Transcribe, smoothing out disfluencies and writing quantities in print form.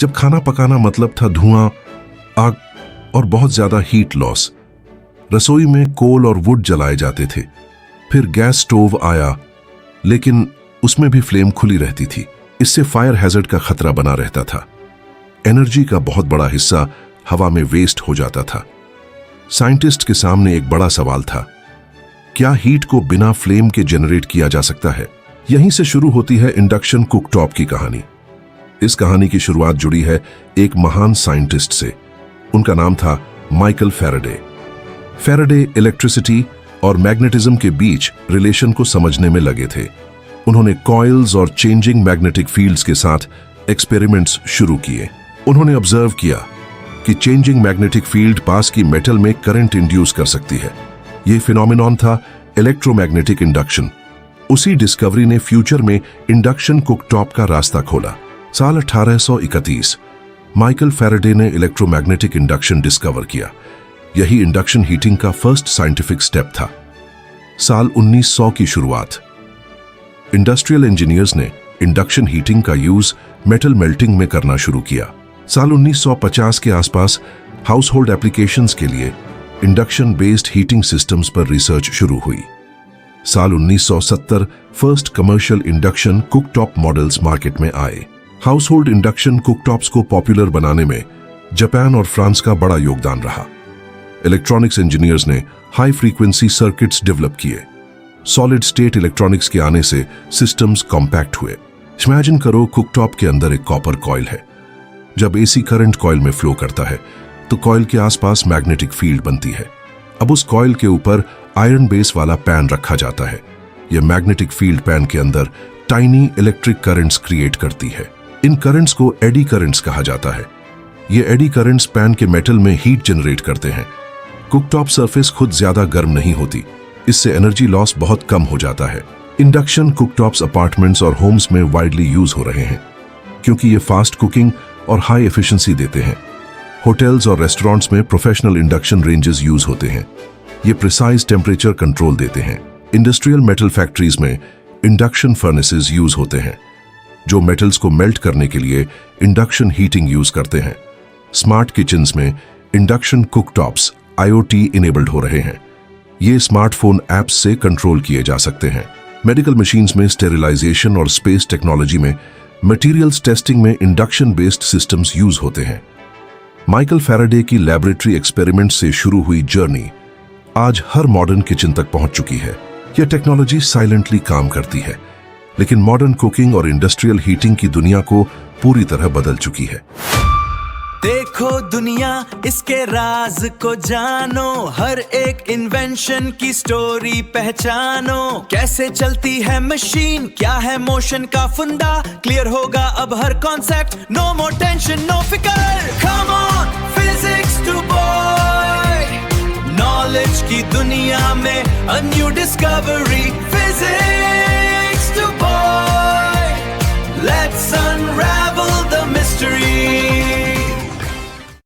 जब खाना पकाना मतलब था धुआं, आग और बहुत ज्यादा हीट लॉस। रसोई में कोल और वुड जलाए जाते थे। फिर गैस स्टोव आया, लेकिन उसमें भी फ्लेम खुली रहती थी। इससे फायर हैजर्ड का खतरा बना रहता था। एनर्जी का बहुत बड़ा हिस्सा हवा में वेस्ट हो जाता था। साइंटिस्ट के सामने एक बड़ा सवाल था, क्या हीट को बिना फ्लेम के जनरेट किया जा सकता है? यहीं से शुरू होती है इंडक्शन कुकटॉप की कहानी। इस कहानी की शुरुआत जुड़ी है एक महान साइंटिस्ट से। उनका नाम था माइकल फैराडे। फैराडे इलेक्ट्रिसिटी और मैग्नेटिज्म के बीच रिलेशन को समझने में लगे थे। उन्होंने कॉइल्स और चेंजिंग मैग्नेटिक फील्ड्स के साथ एक्सपेरिमेंट्स शुरू किए। उन्होंने ऑब्जर्व किया कि चेंजिंग मैग्नेटिक फील्ड पास की मेटल में करंट इंड्यूस कर सकती है। यह फिनोमिनॉन था इलेक्ट्रोमैग्नेटिक इंडक्शन। उसी डिस्कवरी ने फ्यूचर में इंडक्शन कुकटॉप का रास्ता खोला। साल 1831 माइकल फैराडे ने इलेक्ट्रोमैग्नेटिक इंडक्शन डिस्कवर किया। यही इंडक्शन हीटिंग का फर्स्ट साइंटिफिक स्टेप था। साल 1900 की शुरुआत, इंडस्ट्रियल इंजीनियर्स ने इंडक्शन हीटिंग का यूज मेटल मेल्टिंग में करना शुरू किया। साल 1950 के आसपास हाउसहोल्ड एप्लीकेशंस के लिए इंडक्शन बेस्ड हीटिंग सिस्टम्स पर रिसर्च शुरू हुई। साल 1970 first commercial induction cooktop models market में आए। हाउसहोल्ड इंडक्शन कुकटॉप्स को पॉपुलर बनाने में जापान और फ्रांस का बड़ा योगदान रहा। इलेक्ट्रॉनिक्स इंजीनियर्स ने हाई फ्रीक्वेंसी सर्किट्स डेवलप किए। सॉलिड स्टेट इलेक्ट्रॉनिक्स के आने से सिस्टम्स कॉम्पैक्ट हुए। इमेजिन करो, कुकटॉप के अंदर एक कॉपर कॉइल है। जब एसी करंट कॉइल में फ्लो करता है तो कॉइल के आसपास मैग्नेटिक फील्ड बनती है। अब उस कॉइल के ऊपर आयरन बेस वाला पैन रखा जाता है। यह मैग्नेटिक फील्ड पैन के अंदर टाइनी इलेक्ट्रिक करंट्स क्रिएट करती है। इन करंट्स को एडी करंट्स कहा जाता है। ये एडी करंट्स पैन के मेटल में हीट जनरेट करते हैं। कुकटॉप सरफेस खुद ज्यादा गर्म नहीं होती, इससे एनर्जी लॉस बहुत कम हो जाता है। इंडक्शन कुकटॉप्स अपार्टमेंट्स और होम्स में वाइडली यूज हो रहे हैं क्योंकि ये फास्ट कुकिंग और हाई एफिशिएंसी देते हैं। होटल्स और रेस्टोरेंट्स में प्रोफेशनल इंडक्शन रेंजेस यूज होते हैं। ये प्रिसाइज टेम्परेचर कंट्रोल देते हैं। इंडस्ट्रियल मेटल फैक्ट्रीज में इंडक्शन फर्नेसेस यूज होते हैं जो मेटल्स को मेल्ट करने के लिए इंडक्शन हीटिंग यूज करते हैं। स्मार्ट किचन्स में इंडक्शन कुकटॉप्स IoT इनेबल्ड हो रहे हैं। ये स्मार्टफोन ऐप्स से कंट्रोल किए जा सकते हैं। मेडिकल मशीन्स में स्टेरिलाइजेशन और स्पेस टेक्नोलॉजी में मटेरियल्स टेस्टिंग में इंडक्शन बेस्ड सिस्टम्स यूज होते हैं। माइकल फैराडे की लैबोरेटरी एक्सपेरिमेंट से शुरू हुई जर्नी आज हर मॉडर्न किचन तक पहुंच चुकी है। यह टेक्नोलॉजी साइलेंटली काम करती है, लेकिन मॉडर्न कुकिंग और इंडस्ट्रियल हीटिंग की दुनिया को पूरी तरह बदल चुकी है। देखो दुनिया, इसके राज को जानो, हर एक इन्वेंशन की स्टोरी पहचानो। कैसे चलती है मशीन, क्या है मोशन का फंडा, क्लियर होगा अब हर concept. No more tension, no फिकर, come on physics to boy. Knowledge की दुनिया में अ न्यू डिस्कवरी,